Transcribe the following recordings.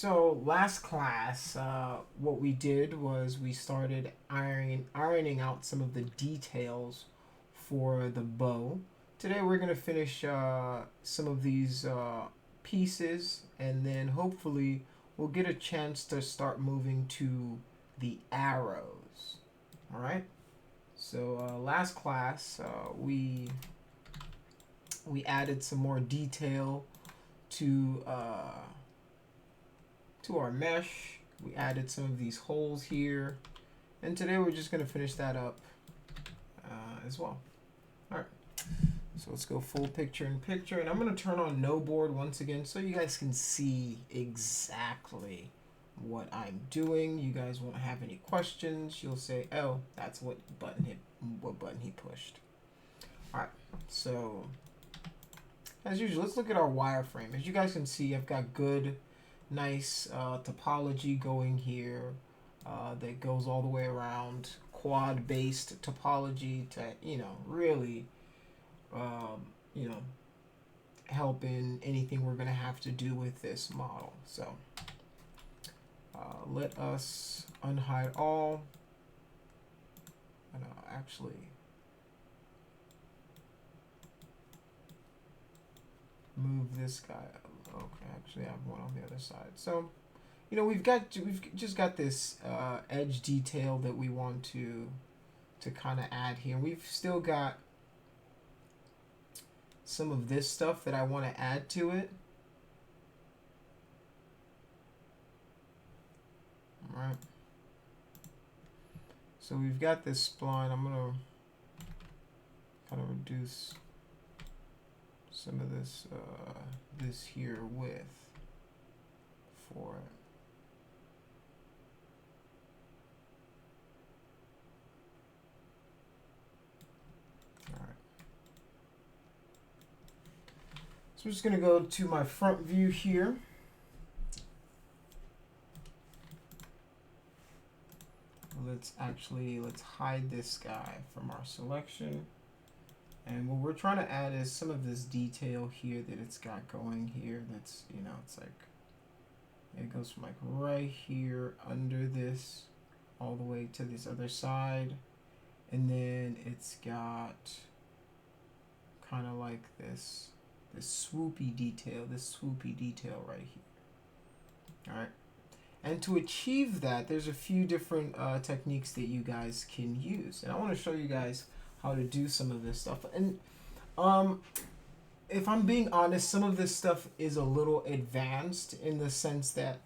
So last class, what we did was we started ironing out some of the details for the bow. Today we're gonna finish some of these pieces, and then hopefully we'll get a chance to start moving to the arrows. All right. So last class we added some more detail to our mesh. We added some of these holes here, and today we're just going to finish that up as well. All right, so let's go full picture in picture, and I'm going to turn on no board once again so you guys can see exactly what I'm doing. You guys won't have any questions. You'll say, oh, that's what button he pushed. All right, so as usual, let's look at our wireframe. As you guys can see, I've got good nice topology going here that goes all the way around, quad based topology to really help in anything we're going to have to do with this model. So let us unhide all and actually move this guy. Okay, actually I have one on the other side. So, we've just got this edge detail that we want to kind of add here. We've still got some of this stuff that I want to add to it. All right. So we've got this spline. I'm gonna kind of reduce some of this this here width for it. All right. So I'm just gonna go to my front view here. Let's hide this guy from our selection. And what we're trying to add is some of this detail here that it's got going here. That's, it's like, it goes from like right here under this all the way to this other side. And then it's got kind of like this swoopy detail right here. All right. And to achieve that, there's a few different techniques that you guys can use. And I want to show you guys how to do some of this stuff. And if I'm being honest, some of this stuff is a little advanced in the sense that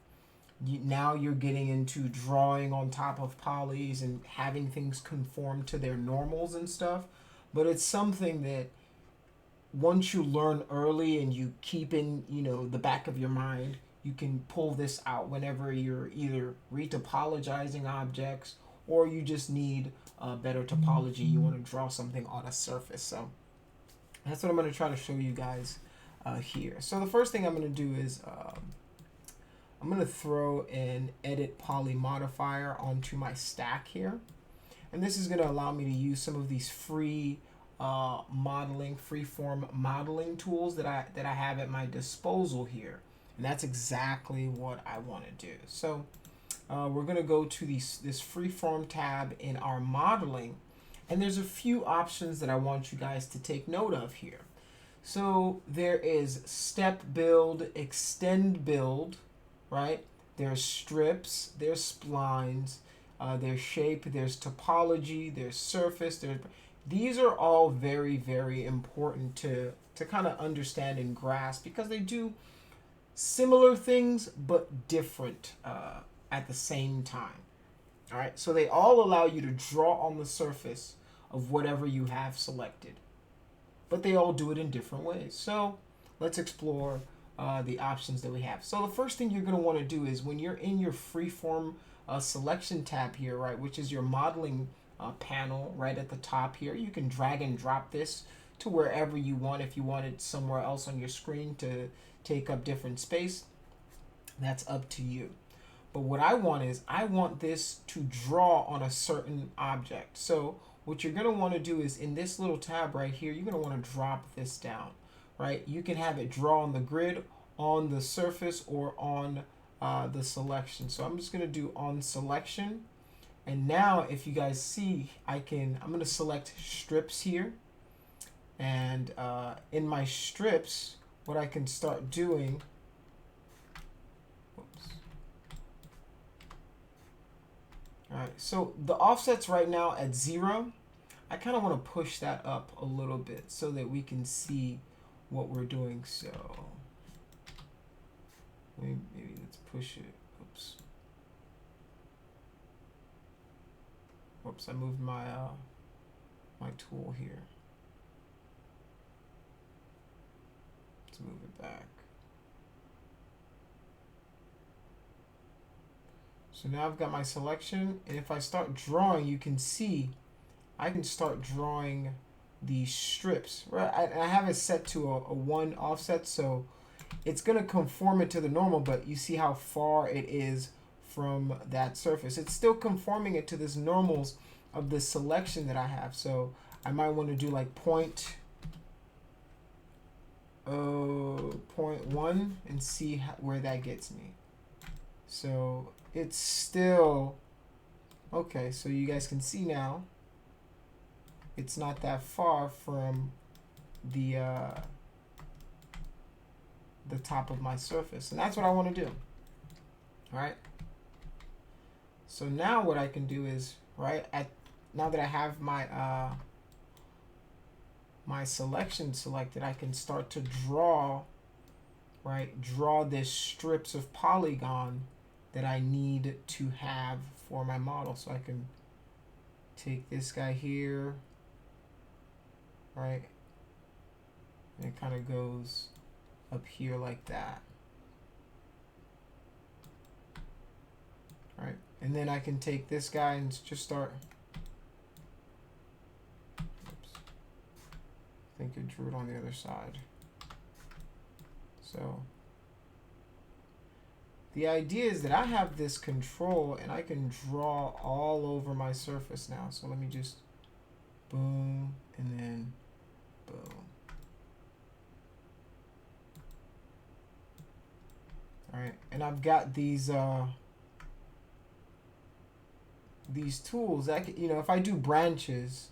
now you're getting into drawing on top of polys and having things conform to their normals and stuff. But it's something that once you learn early and you keep in, the back of your mind, you can pull this out whenever you're either retopologizing objects or you just need better topology. You want to draw something on a surface. So that's what I'm going to try to show you guys here. So the first thing I'm going to do is I'm going to throw an edit poly modifier onto my stack here. And this is going to allow me to use some of these free freeform modeling tools that I have at my disposal here. And that's exactly what I want to do. So we're going to go to this Freeform tab in our modeling. And there's a few options that I want you guys to take note of here. So there is step build, extend build, right? There's strips, there's splines, there's shape, there's topology, there's surface. These are all very, very important to kind of understand and grasp because they do similar things but different at the same time. All right, so they all allow you to draw on the surface of whatever you have selected, but they all do it in different ways. So let's explore the options that we have. So the first thing you're going to want to do is when you're in your Freeform Selection tab here, right, which is your modeling panel right at the top here, you can drag and drop this to wherever you want. If you want it somewhere else on your screen to take up different space, that's up to you. But what I want is I want this to draw on a certain object. So what you're going to want to do is in this little tab right here, you're going to want to drop this down, right? You can have it draw on the grid, on the surface, or on the selection. So I'm just going to do on selection. And now if you guys see, I'm going to select strips here. And in my strips, what I can start doing, oops. All right, so the offset's right now at 0. I kind of want to push that up a little bit so that we can see what we're doing. So maybe let's push it. Oops. Whoops, I moved my my tool here. Let's move it back. So now I've got my selection, and if I start drawing, you can see I can start drawing these strips. Right, I have it set to a 1 offset, so it's going to conform it to the normal, but you see how far it is from that surface. It's still conforming it to this normals of the selection that I have. So I might want to do like 0.1 and see where that gets me. So it's still okay. So you guys can see now it's not that far from the top of my surface, and that's what I want to do. All right. So now what I can do is, right, now that I have my my selection selected, I can start to draw, right, draw this strips of polygon that I need to have for my model. So I can take this guy here, right, and it kind of goes up here like that. Right, and then I can take this guy and just start. Oops. I think it drew it on the other side. So the idea is that I have this control and I can draw all over my surface now. So let me just boom and then boom. All right, and I've got these tools that can, you know, if I do branches,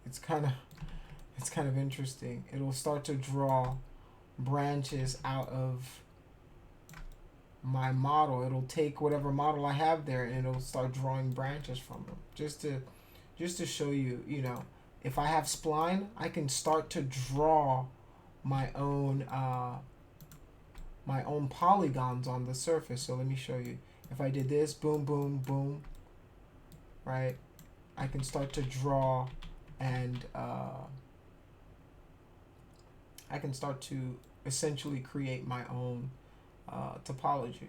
it's kind of interesting. It'll start to draw branches out of my model. It'll take whatever model I have there and it'll start drawing branches from them. Just to show you, you know, if I have spline, I can start to draw my own polygons on the surface. So let me show you. If I did this, boom, boom, boom, right, I can start to draw and I can start to essentially create my own topology.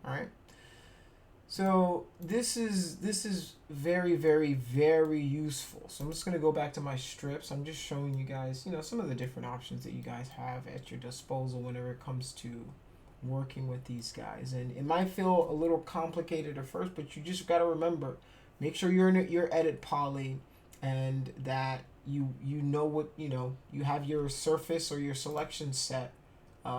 All right. So this is very, very, very useful. So I'm just going to go back to my strips. I'm just showing you guys, you know, some of the different options that you guys have at your disposal whenever it comes to working with these guys. And it might feel a little complicated at first, but you just got to remember, make sure you're in your edit poly and that you know what, you know, you have your surface or your selection set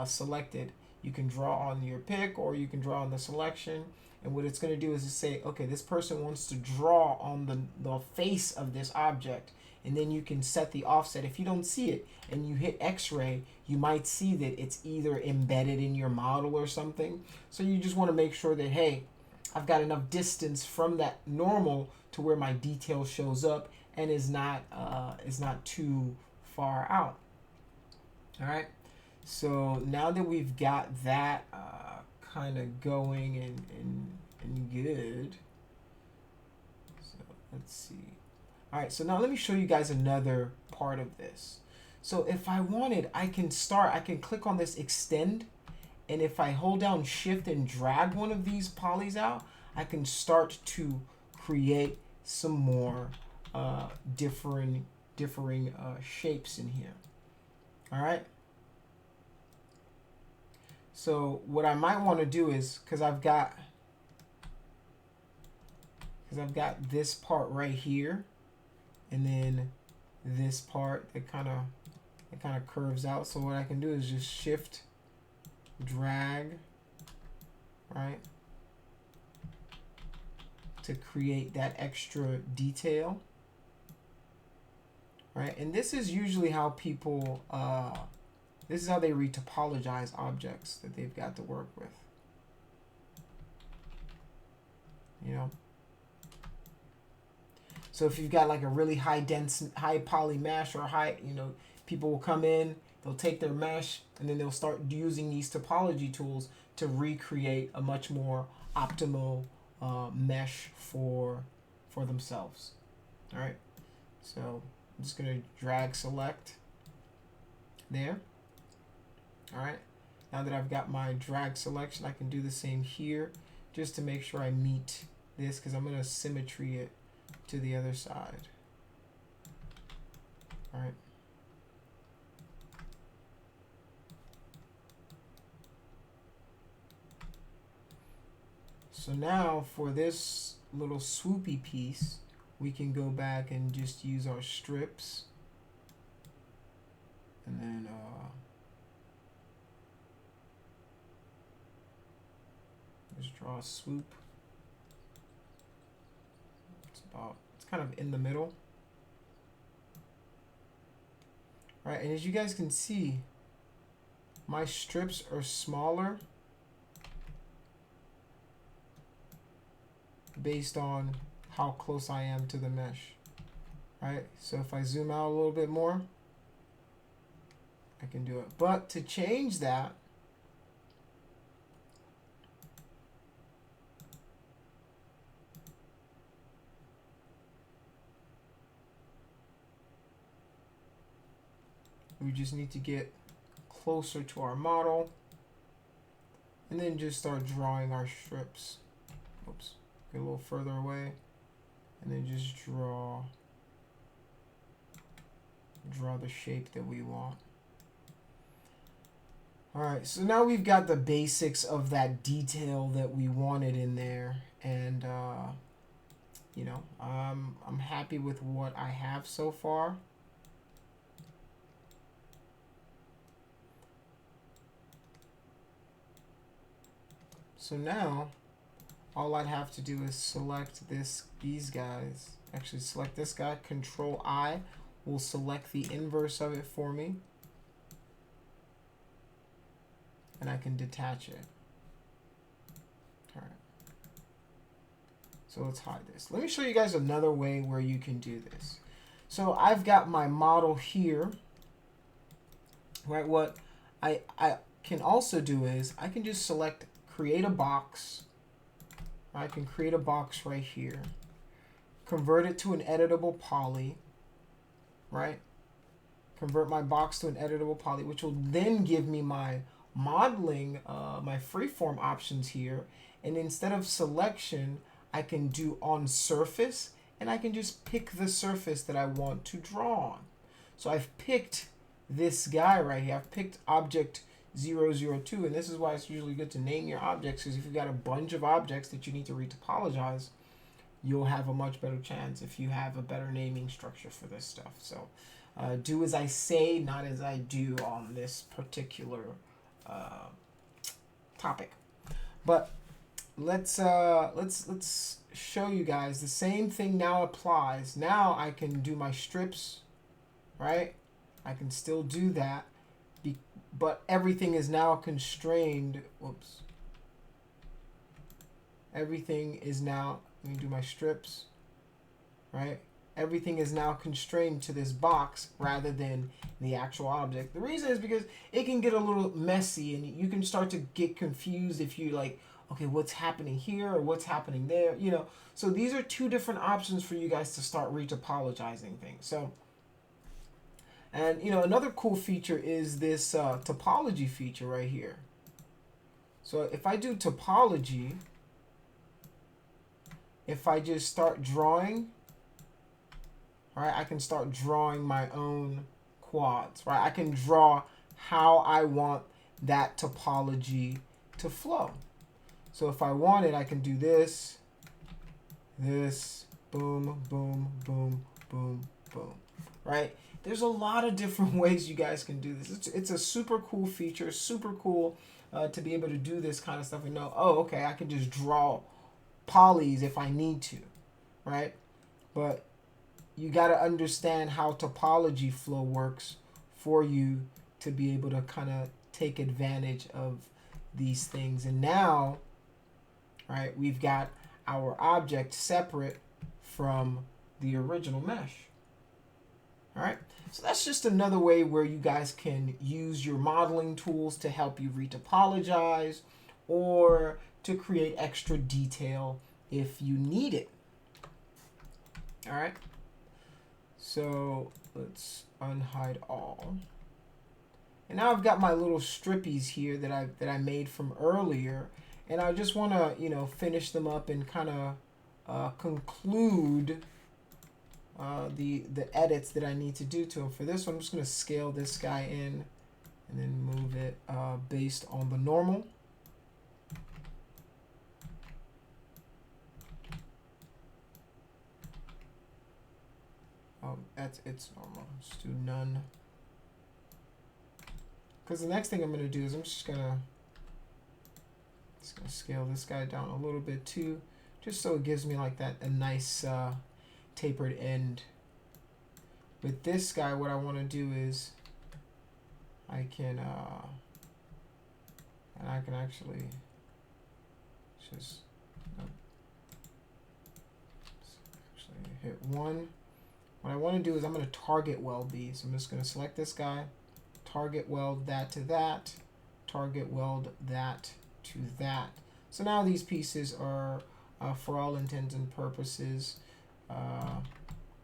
selected. You can draw on your pick or you can draw on the selection. And what it's going to do is to say, okay, this person wants to draw on the face of this object. And then you can set the offset. If you don't see it and you hit X-ray, you might see that it's either embedded in your model or something. So you just want to make sure that, hey, I've got enough distance from that normal to where my detail shows up and is not too far out. All right. So now that we've got that kind of going and good, so let's see. All right, so now let me show you guys another part of this. So if I wanted, I can click on this extend, and if I hold down shift and drag one of these polys out, I can start to create some more differing shapes in here. All right. So what I might want to do is, because I've got this part right here, and then this part that kind of curves out. So what I can do is just shift drag, right, to create that extra detail, right? And this is usually how people, this is how they retopologize objects that they've got to work with, you know? So if you've got like a really high dense, high poly mesh, or high, you know, people will come in, they'll take their mesh, and then they'll start using these topology tools to recreate a much more optimal mesh for themselves. All right. So I'm just gonna drag select there. All right. Now that I've got my drag selection, I can do the same here, just to make sure I meet this, because I'm gonna symmetry it to the other side. All right. So now for this little swoopy piece, we can go back and just use our strips, and then just draw a swoop. It's kind of in the middle. Right, and as you guys can see, my strips are smaller based on how close I am to the mesh. Right, so if I zoom out a little bit more, I can do it. But to change that, we just need to get closer to our model, and then just start drawing our strips. Oops, get a little further away, and then just draw the shape that we want. All right, so now we've got the basics of that detail that we wanted in there, and you know, I'm happy with what I have so far. So now, all I'd have to do is select these guys. Actually, select this guy. Control I will select the inverse of it for me, and I can detach it. All right. So let's hide this. Let me show you guys another way where you can do this. So I've got my model here. Right. What I can also do is I can just select create a box. I can create a box right here, convert it to an editable poly, right? Convert my box to an editable poly, which will then give me my modeling, my freeform options here. And instead of selection, I can do on surface, and I can just pick the surface that I want to draw on. So I've picked this guy right here. I've picked object 002, and this is why it's usually good to name your objects, because if you've got a bunch of objects that you need to retopologize, you'll have a much better chance if you have a better naming structure for this stuff. So do as I say, not as I do on this particular topic. But let's show you guys the same thing now applies. Now I can do my strips, right? I can still do that. But everything is now constrained. Whoops. Everything is now, let me do my strips, right? Everything is now constrained to this box rather than the actual object. The reason is because it can get a little messy, and you can start to get confused if you like, okay, what's happening here or what's happening there, you know? So these are two different options for you guys to start retopologizing things. So, and you know, another cool feature is this topology feature right here. So if I do topology, if I just start drawing, right, I can start drawing my own quads, right? I can draw how I want that topology to flow. So if I want it, I can do this, boom, boom, boom, boom, boom, right? there's a lot of different ways you guys can do this. It's a super cool feature, super cool to be able to do this kind of stuff and know, oh, okay, I can just draw polys if I need to, right? But you got to understand how topology flow works for you to be able to kind of take advantage of these things. And now, right, we've got our object separate from the original mesh. All right, so that's just another way where you guys can use your modeling tools to help you retopologize or to create extra detail if you need it. All right, so let's unhide all. And now I've got my little strippies here that I made from earlier, and I just want to, you know, finish them up and kind of conclude the edits that I need to do to them. For this one, I'm just going to scale this guy in and then move it based on the normal. Oh, it's normal. Just do none. Because the next thing I'm going to do is I'm just going to scale this guy down a little bit too, just so it gives me like that a nice tapered end. With this guy, what I want to do is I can actually just actually hit one. What I want to do is I'm going to target weld these. So I'm just going to select this guy, target weld that to that, target weld that to that. So now these pieces are, for all intents and purposes,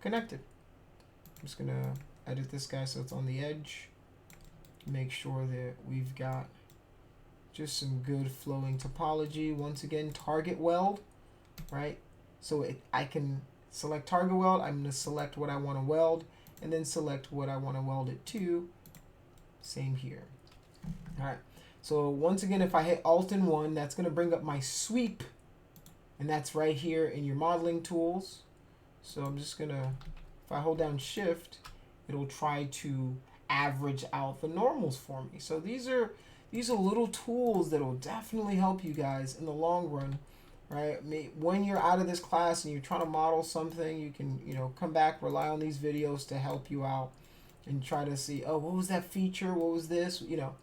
connected. I'm just going to edit this guy so it's on the edge. Make sure that we've got just some good flowing topology. Once again, target weld, right? So I can select target weld. I'm going to select what I want to weld and then select what I want to weld it to. Same here. All right. So once again, if I hit Alt and 1, that's going to bring up my sweep, and that's right here in your modeling tools. So I'm just going to, if I hold down Shift, it'll try to average out the normals for me. So these are little tools that will definitely help you guys in the long run, right? When you're out of this class and you're trying to model something, you can, you know, come back, rely on these videos to help you out and try to see, oh, what was that feature? What was this? You know,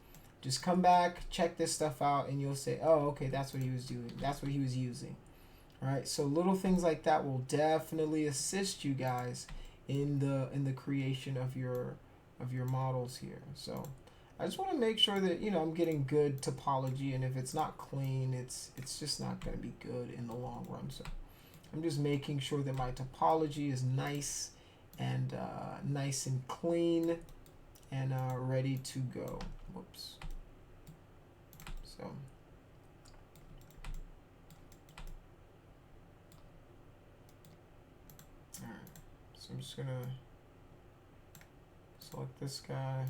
just come back, check this stuff out, and you'll say, oh, okay, that's what he was doing. That's what he was using. All right, so little things like that will definitely assist you guys in the creation of your models here. So I just want to make sure that, you know, I'm getting good topology, and if it's not clean, it's just not going to be good in the long run. So I'm just making sure that my topology is nice and clean and ready to go. Whoops. So all right, so I'm just gonna select this guy.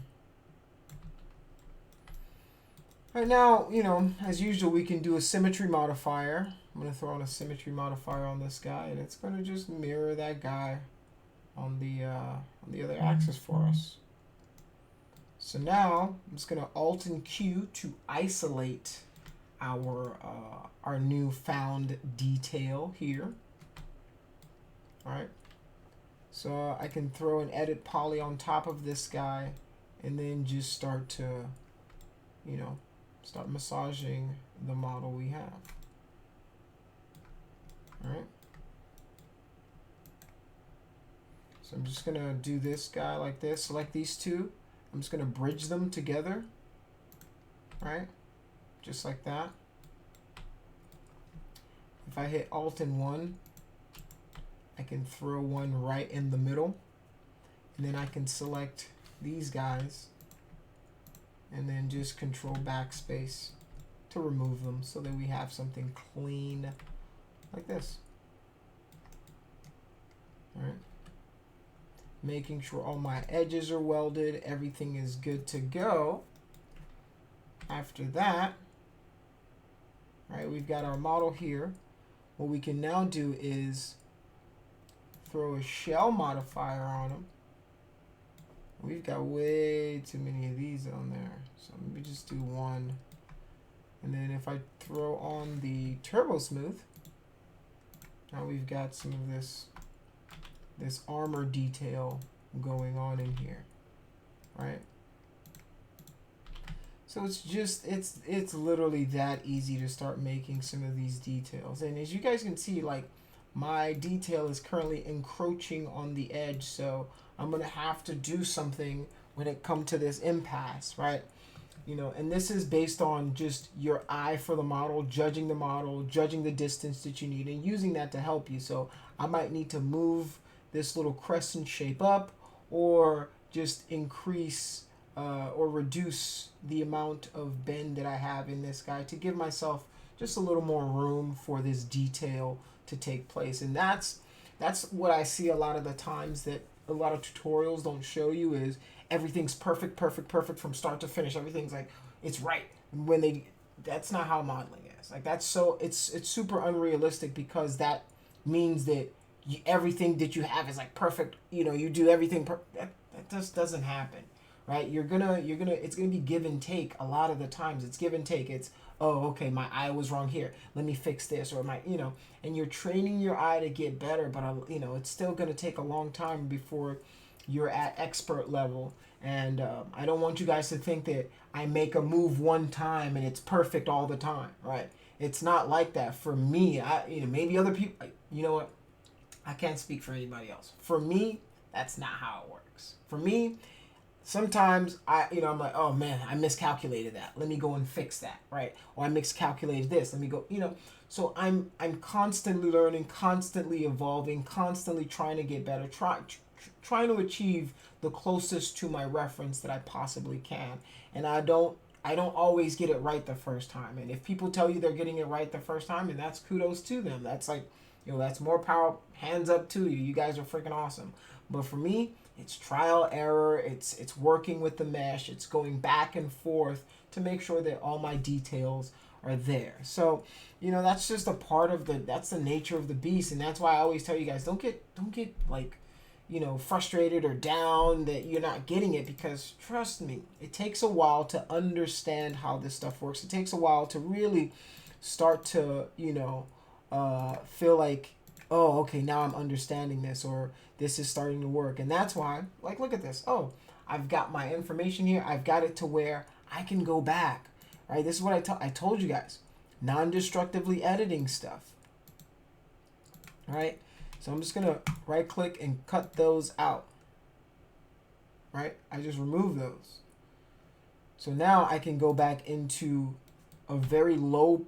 Right now, you know, as usual, we can do a symmetry modifier. I'm gonna throw on a symmetry modifier on this guy, and it's gonna just mirror that guy on the other axis for us. So now I'm just gonna Alt and Q to isolate our new found detail here. All right. So I can throw an edit poly on top of this guy, and then just start to, you know, start massaging the model we have. All right. So I'm just gonna do this guy like this. Select these two. I'm just gonna bridge them together. Right, just like that. If I hit Alt and 1, I can throw one right in the middle, and then I can select these guys and then just Control Backspace to remove them so that we have something clean like this. All right. Making sure all my edges are welded, everything is good to go. After that, right, we've got our model here. What we can now do is throw a shell modifier on them. We've got way too many of these on there. So let me just do one. And then if I throw on the Turbo Smooth, now we've got some of this armor detail going on in here, right? So it's just, it's literally that easy to start making some of these details. And as you guys can see, like, my detail is currently encroaching on the edge, so I'm gonna have to do something when it comes to this impasse, right? You know, and this is based on just your eye for the model, judging the distance that you need, and using that to help you. So I might need to move this little crescent shape up, or just increase or reduce the amount of bend that I have in this guy to give myself just a little more room for this detail to take place. And that's what I see a lot of the times, that a lot of tutorials don't show you, is everything's perfect from start to finish. Everything's like, it's right. When that's not how modeling is. Like, that's so, it's super unrealistic, because that means that everything that you have is like perfect. You know, you do everything that just doesn't happen, right? It's gonna be give and take. A lot of the times it's give and take. It's, oh, okay, my eye was wrong here, let me fix this, or and you're training your eye to get better, but it's still going to take a long time before you're at expert level. And I don't want you guys to think that I make a move one time and it's perfect all the time, right? It's not like that. For me, maybe other people, you know what, I can't speak for anybody else. For me, that's not how it works. For me, sometimes I'm like, oh man, I miscalculated that. Let me go and fix that, right? Or I miscalculated this. Let me go, So I'm constantly learning, constantly evolving, constantly trying to get better, trying to achieve the closest to my reference that I possibly can. And I don't always get it right the first time. And if people tell you they're getting it right the first time, and that's kudos to them. That's like, that's more power. Hands up to you. You guys are freaking awesome. But for me, it's trial error. It's working with the mesh. It's going back and forth to make sure that all my details are there. So, that's just a part of that's the nature of the beast. And that's why I always tell you guys, don't get like, frustrated or down that you're not getting it, because trust me, it takes a while to understand how this stuff works. It takes a while to really start to, feel like, oh, okay, now I'm understanding this, or this is starting to work. And that's why, like, look at this. Oh, I've got my information here. I've got it to where I can go back, right? This is what I told you guys. Non-destructively editing stuff, right? So I'm just going to right click and cut those out, right? I just remove those. So now I can go back into a very low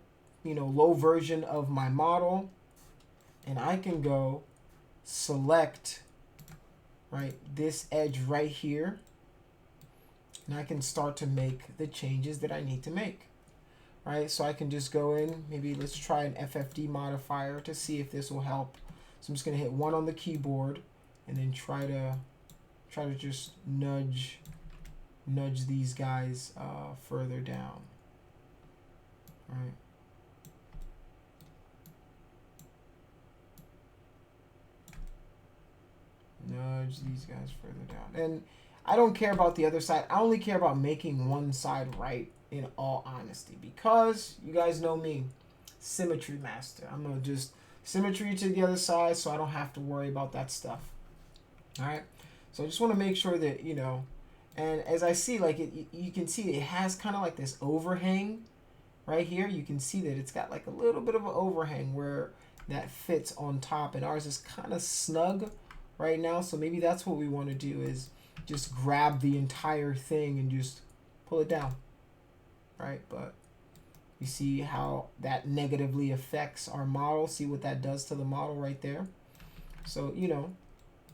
version of my model, and I can go select, right, this edge right here, and I can start to make the changes that I need to make, right? So I can just go in, maybe let's try an FFD modifier to see if this will help. So I'm just gonna hit 1 on the keyboard, and then try to just nudge these guys further down, right? Nudge these guys further down. And I don't care about the other side. I only care about making one side right, in all honesty, because you guys know me, symmetry master. I'm going to just symmetry to the other side so I don't have to worry about that stuff. All right. So I just want to make sure that, and as I see, like, you can see it has kind of like this overhang right here. You can see that it's got like a little bit of an overhang where that fits on top, and ours is kind of snug right now. So maybe that's what we want to do, is just grab the entire thing and just pull it down, right? But you see how that negatively affects our model. See what that does to the model right there. So,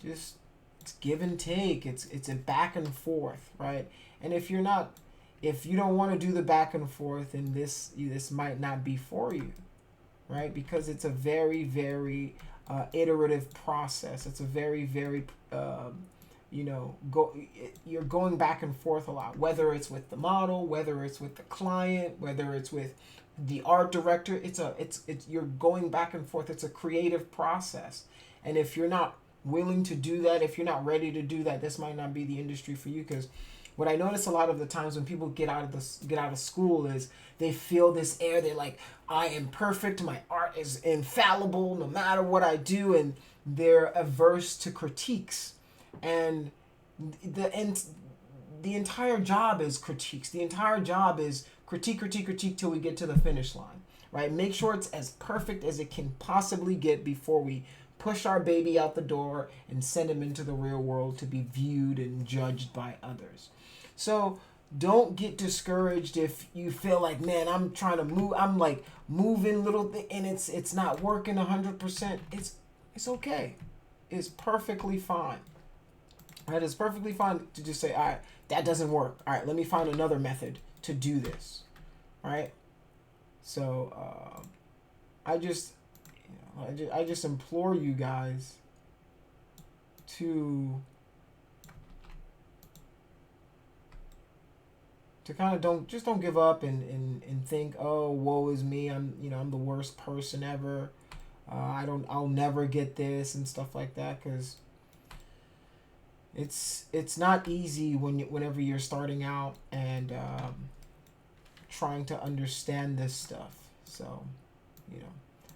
just it's give and take. It's a back and forth, right? And if you don't want to do the back and forth, then this might not be for you, right? Because it's a very, very iterative process. It's a very, very you're going back and forth a lot, whether it's with the model, whether it's with the client, whether it's with the art director. You're going back and forth. It's a creative process. And if you're not willing to do that, if you're not ready to do that, this might not be the industry for you. Because what I notice a lot of the times when people get out of school is they feel this air. They're like, I am perfect. My art is infallible no matter what I do, and they're averse to critiques. And the entire job is critiques. The entire job is critique till we get to the finish line, right? Make sure it's as perfect as it can possibly get before we push our baby out the door and send him into the real world to be viewed and judged by others. So don't get discouraged if you feel like, man, I'm trying to move, I'm like moving little thing and it's not working 100%. It's okay. It's perfectly fine. Right? It's perfectly fine to just say, all right, that doesn't work. All right, let me find another method to do this. Right? So I just implore you guys to kind of don't give up and think, oh, woe is me, I'm the worst person ever, I'll never get this and stuff like that, because it's not easy whenever you're starting out and trying to understand this stuff. So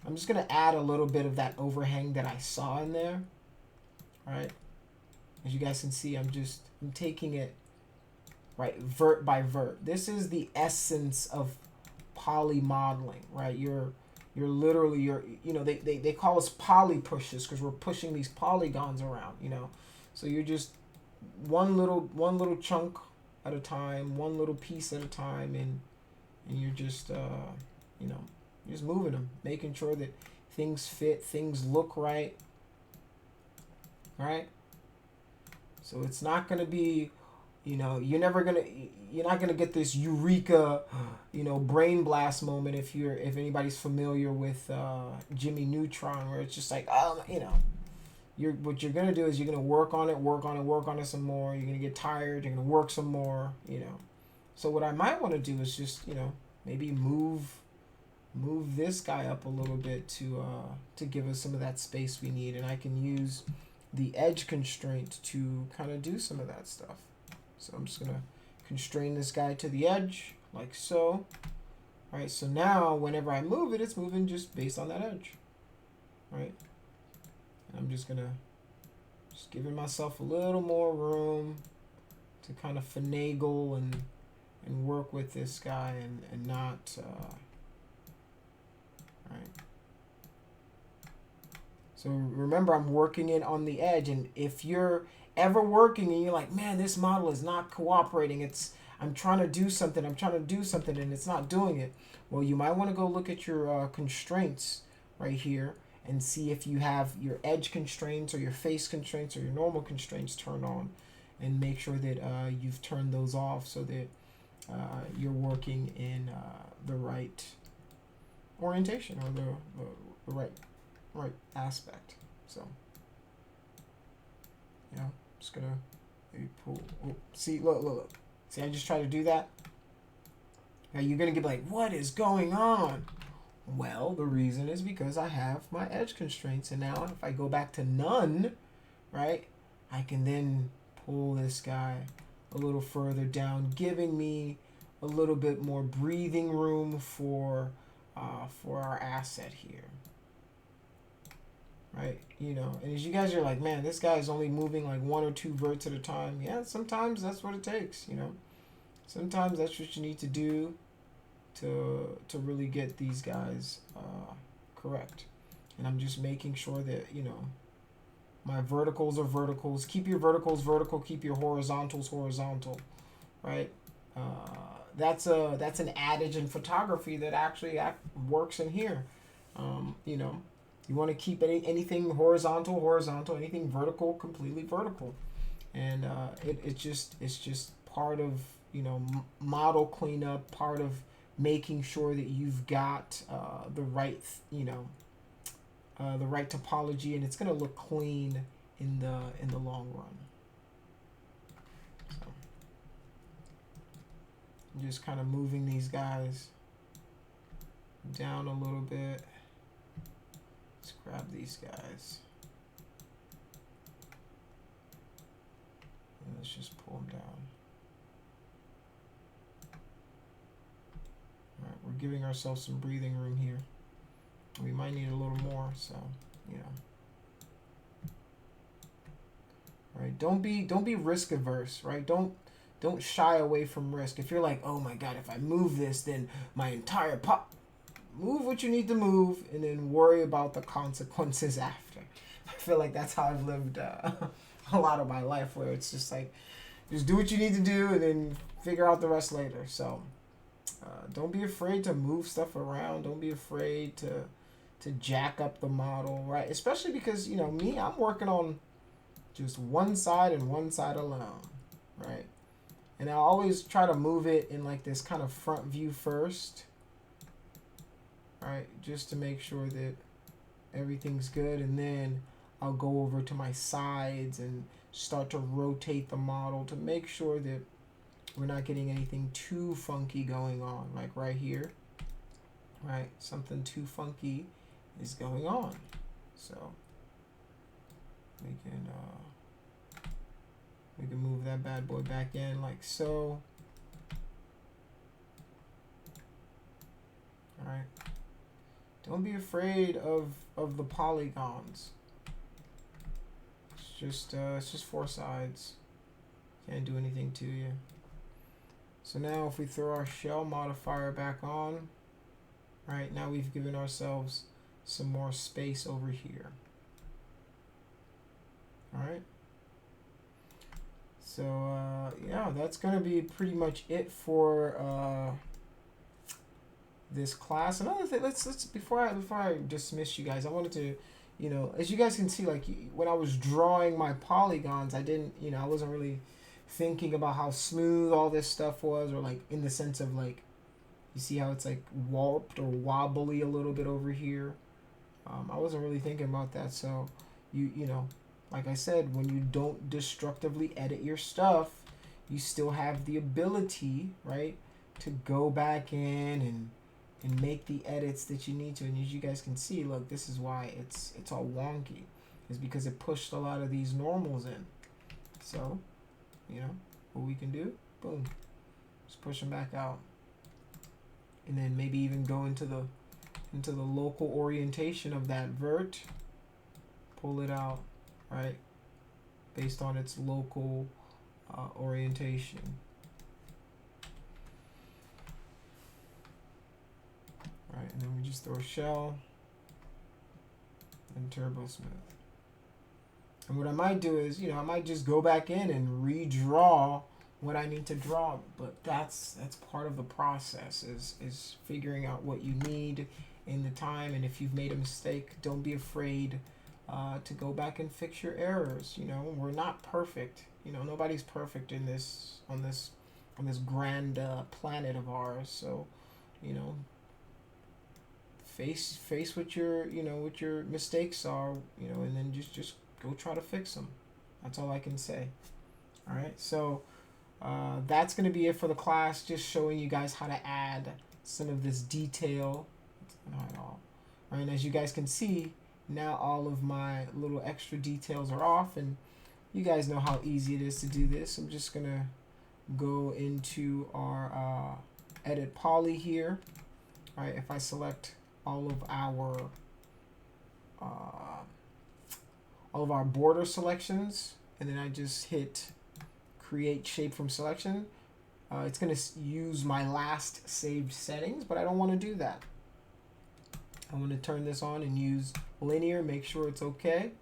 I'm just gonna add a little bit of that overhang that I saw in there. All right, as you guys can see, I'm taking it right vert by vert. This is the essence of poly modeling, right? You're literally they call us poly pushers because we're pushing these polygons around, so you're just one little chunk at a time, one little piece at a time, and you're just just moving them, making sure that things fit, things look right. So it's not going to be, you're not going to get this eureka, brain blast moment if anybody's familiar with Jimmy Neutron, where it's just like, what you're going to do is you're going to work on it some more. You're going to get tired. You're going to work some more, So what I might want to do is just, maybe move this guy up a little bit to give us some of that space we need, and I can use the edge constraint to kind of do some of that stuff. So I'm just gonna constrain this guy to the edge like so. All right, so now whenever I move it, it's moving just based on that edge. All right, and I'm just giving myself a little more room to kind of finagle and work with this guy and not right. So remember, I'm working it on the edge, and if you're ever working and you're like, man, this model is not cooperating, I'm trying to do something, and it's not doing it, well, you might want to go look at your constraints right here and see if you have your edge constraints or your face constraints or your normal constraints turned on, and make sure that you've turned those off so that you're working in the right orientation or the right aspect. So just gonna maybe pull. Oh, see, look. See, I just try to do that. Now you're gonna get like, what is going on? Well, the reason is because I have my edge constraints, and now if I go back to none, right, I can then pull this guy a little further down, giving me a little bit more breathing room for our asset here. Right, and as you guys are like, man, this guy is only moving like one or two verts at a time. Yeah, sometimes that's what it takes. Sometimes that's what you need to do to really get these guys correct. And I'm just making sure that my verticals are verticals. Keep your verticals vertical. Keep your horizontals horizontal. Right. That's an adage in photography that actually works in here. You want to keep anything horizontal, anything vertical, completely vertical, and it's just part of model cleanup, part of making sure that you've got the right topology, and it's going to look clean in the long run. So I'm just kind of moving these guys down a little bit. Let's grab these guys. let's just pull them down. All right, we're giving ourselves some breathing room here. We might need a little more, so you know. Right? Don't be risk averse, right? Don't shy away from risk. If you're like, oh my God, if I move this, then my entire move what you need to move, and then worry about the consequences after. I feel like that's how I've lived a lot of my life, where it's just like, just do what you need to do, and then figure out the rest later. So don't be afraid to move stuff around. Don't be afraid to jack up the model, right? Especially because, you know, me, I'm working on just one side and one side alone, right? And I always try to move it in like this kind of front view first, right? Just to make sure that everything's good. And then I'll go over to my sides and start to rotate the model to make sure that we're not getting anything too funky going on. Like right here, right? Something too funky is going on. So we can move that bad boy back in like so. All right. Don't be afraid of the polygons. It's just four sides. Can't do anything to you. So now if we throw our shell modifier back on, right, now we've given ourselves some more space over here. All right. So yeah, that's gonna be pretty much it for this class. Another thing, let's before I dismiss you guys, I wanted to, you know, as you guys can see, like when I was drawing my polygons, I didn't, you know, I wasn't really thinking about how smooth all this stuff was, or like in the sense of like, you see how it's like warped or wobbly a little bit over here. I wasn't really thinking about that. So you know, like I said, when you don't destructively edit your stuff, you still have the ability, right, to go back in and make the edits that you need to. And as you guys can see, look, this is why it's all wonky, is because it pushed a lot of these normals in. So, you know, what we can do, boom, just push them back out. And then maybe even go into the local orientation of that vert, pull it out, right, based on its local orientation. Right, and then we just throw a shell and turbo smooth. And what I might do is, you know, I might just go back in and redraw what I need to draw, but that's part of the process, is figuring out what you need in the time. And if you've made a mistake, don't be afraid to go back and fix your errors. You know, we're not perfect. You know, nobody's perfect in this on this grand planet of ours. So, you know, face what your what your mistakes are. You know, and then just go try to fix them. That's all I can say. All right, so that's going to be it for the class. Just showing you guys how to add some of this detail. Not all. All right, and as you guys can see, now all of my little extra details are off, and you guys know how easy it is to do this. I'm just gonna go into our edit poly here. All right, if I select all of our border selections, and then I just hit create shape from selection, it's gonna use my last saved settings, but I don't want to do that. I'm going to turn this on and use linear, make sure it's okay,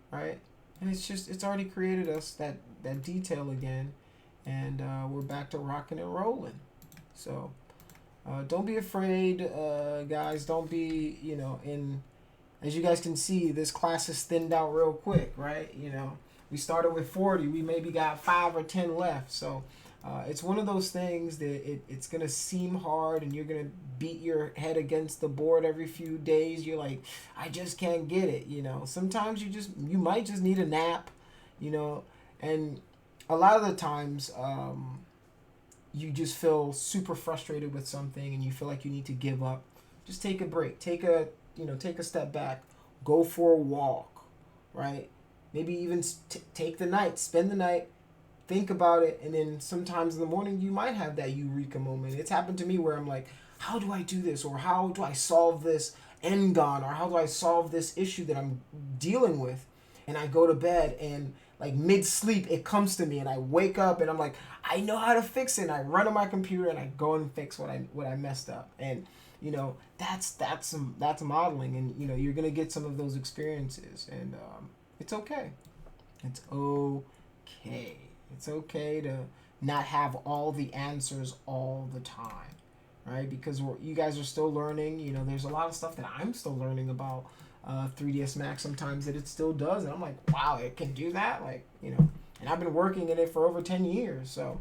right? And it's already created us that detail again, and we're back to rocking and rolling. So don't be afraid, guys. Don't be, you know, as you guys can see, this class is thinned out real quick, right? You know, we started with 40, we maybe got 5 or 10 left. So it's one of those things that it's going to seem hard, and you're going to beat your head against the board every few days. You're like, I just can't get it, you know. Sometimes you might just need a nap, you know, and a lot of the times you just feel super frustrated with something and you feel like you need to give up. Just take a break, take a step back, go for a walk, right? Maybe even take the night, spend the night, think about it, and then sometimes in the morning you might have that eureka moment. It's happened to me where I'm like, how do I do this, or how do I solve this Ngon, or how do I solve this issue that I'm dealing with? And I go to bed, and like mid sleep it comes to me, and I wake up and I'm like, I know how to fix it, and I run on my computer and I go and fix what I messed up. And that's modeling, and you're gonna get some of those experiences, and it's okay. It's okay. It's okay to not have all the answers all the time, right? Because you guys are still learning. There's a lot of stuff that I'm still learning about 3ds Max sometimes that it still does, and I'm like, wow, it can do that, and I've been working in it for over 10 years. So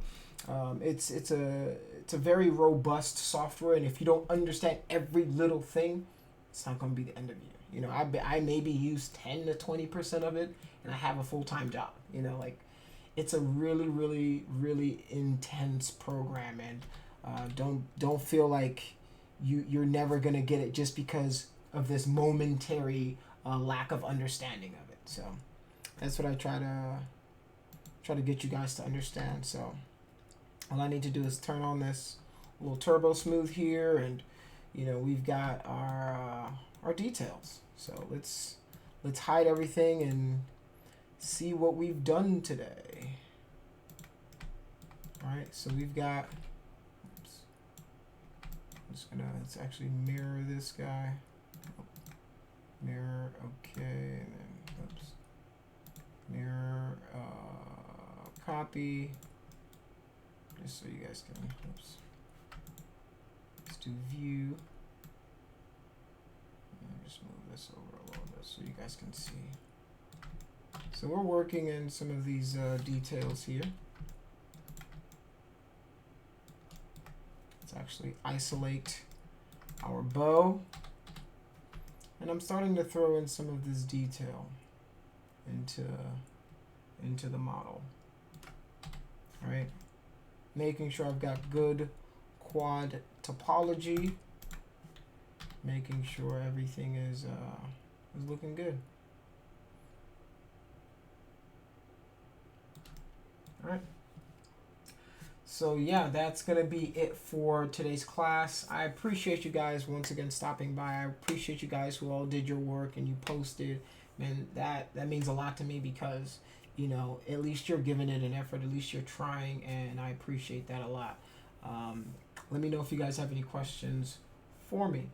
it's a very robust software, and if you don't understand every little thing, it's not going to be the end of you. I maybe use 10 to 20% of it, and I have a full-time job. It's a really, really, really intense program, and don't feel like you're never gonna get it just because of this momentary lack of understanding of it. So that's what I try to get you guys to understand. So all I need to do is turn on this little turbo smooth here, and we've got our details. So let's hide everything and see what we've done today. All right, so we've got, oops, let's actually mirror this guy. Mirror, okay, and then, oops, mirror, copy, just so you guys can, oops, let's do view, and just move this over a little bit so you guys can see. So we're working in some of these details here. Let's actually isolate our bow. And I'm starting to throw in some of this detail into the model. All right, making sure I've got good quad topology, making sure everything is looking good. All right. So yeah, that's going to be it for today's class. I appreciate you guys once again stopping by. I appreciate you guys who all did your work and you posted. Man, that means a lot to me because, at least you're giving it an effort. At least you're trying, and I appreciate that a lot. Let me know if you guys have any questions for me.